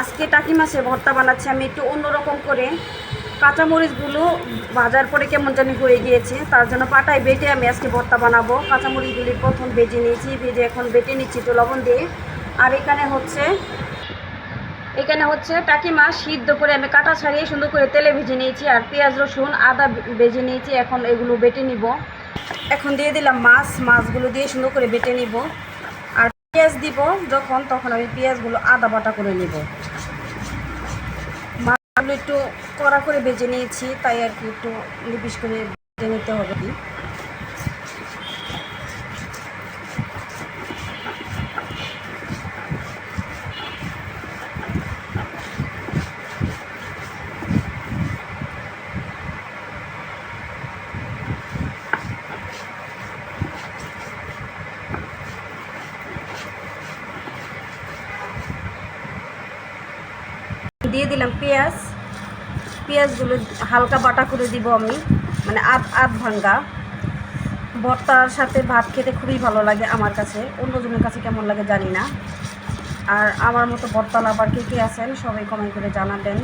আজকে টাকি মাছের ভর্তা বানাচ্ছি আমি একটু অন্যরকম করে। কাঁচামরিচগুলো ভাজার পরে কেমন জানি হয়ে গিয়েছে, তার জন্য পাটায় বেটে আমি আজকে ভর্তা বানাবো। কাঁচামরিচগুলি প্রথম ভেজে নিয়েছি, ভেজে এখন বেটে নিচ্ছি তো লবণ দিয়ে। আর এখানে হচ্ছে টাকি মাছ সিদ্ধ করে আমি কাটা ছাড়িয়ে সুন্দর করে তেলে ভেজে নিয়েছি, আর পেঁয়াজ রসুন আদা ভেজে নিয়েছি। এখন এগুলো বেটে নিব। এখন দিয়ে দিলাম মাছগুলো দিয়ে সুন্দর করে বেটে নিব। আর পেঁয়াজ দিব যখন, তখন আমি পেঁয়াজগুলো আদা বাটা করে নিব। মাছগুলো একটু কড়া করে ভেজে নিয়েছি, তাই আর কি একটু লিপিস করে ভেজে নিতে হবে। কি দিয়ে দিলাম পেঁয়াজগুলো হালকা বাটা করে দিব আমি, মানে আধ ভাঙ্গা। ভর্তার সাথে ভাত খেতে খুবই ভালো লাগে আমার কাছে, অন্যজনের কাছে কেমন লাগে জানি না। আর আমার মতো ভর্তা লাভার কে আছেন সবাই কমেন্ট করে জানাবেন।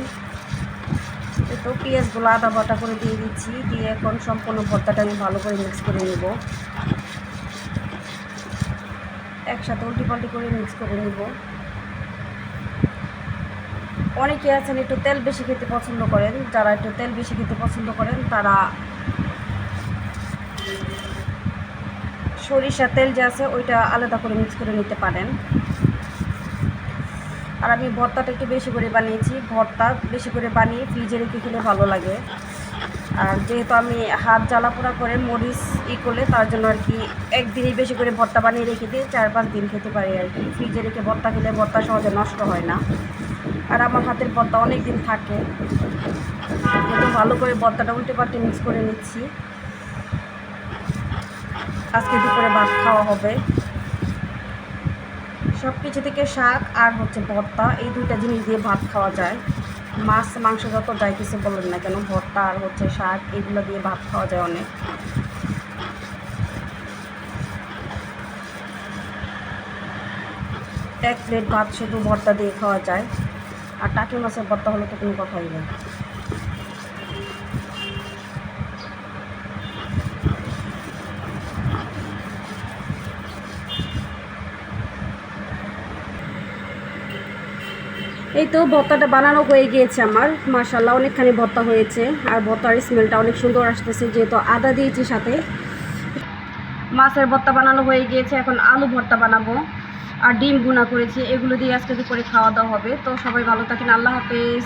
তো পেঁয়াজগুলো আদা বাটা করে দিয়ে দিচ্ছি, দিয়ে এখন সম্পূর্ণ ভর্তাটা আমি ভালো করে মিক্স করে নেব। একসাথে উল্টি করে মিক্স করে নেব। অনেকে আছেন একটু তেল বেশি খেতে পছন্দ করেন, যারা একটু তেল বেশি খেতে পছন্দ করেন তারা সরিষার তেল যে আছে ওইটা আলাদা করে মিক্স করে নিতে পারেন। আর আমি ভর্তাটা একটু বেশি করে বানিয়েছি, ভর্তা বেশি করে বানিয়ে ফ্রিজে রেখে খেলে ভালো লাগে। আর যেহেতু আমি হাত জ্বালা পোড়া করে মরিচ করলে, তার জন্য আর কি একদিনই বেশি করে ভর্তা বানিয়ে রেখে দিয়ে 4-5 দিন খেতে পারি আর কি। ফ্রিজে রেখে ভর্তা খেলে ভর্তা সহজে নষ্ট হয় না, আর আমার হাতের ভর্তা অনেক দিন থাকে। একটু ভালো করে ভর্তাটা উল্টে পাল্টে মিক্স করে নিচ্ছি। আজকে দুপুরে ভাত খাওয়া হবে। সব কিছু থেকে শাক আর হচ্ছে ভর্তা, এই দুইটা জিনিস দিয়ে ভাত খাওয়া যায়। মাছ মাংস যত যাই কিছু বলেন না কেন, ভর্তা আর হচ্ছে শাক এগুলো দিয়ে ভাত খাওয়া যায় অনেক। এক প্লেট ভাত শুধু ভর্তা দিয়ে খাওয়া যায়। আর টাকি মাছের ভর্তা হলে তো কোনো কথাই নেই। এই তো ভর্তাটা বানানো হয়ে গিয়েছে আমার, মাশাআল্লাহ অনেকখানি ভর্তা হয়েছে। আর ভর্তার স্মেলটা অনেক সুন্দর আসতেছে, যেহেতু আদা দিয়েছি সাথে। মাছের ভর্তা বানানো হয়ে গিয়েছে, এখন আলু ভর্তা বানাবো। আর ডিম ভুনা করেছি, এগুলো দিয়ে আজকে দুপুরে খাওয়া দাওয়া হবে। তো সবাই ভালো থাকেন, আল্লাহ হাফেজ।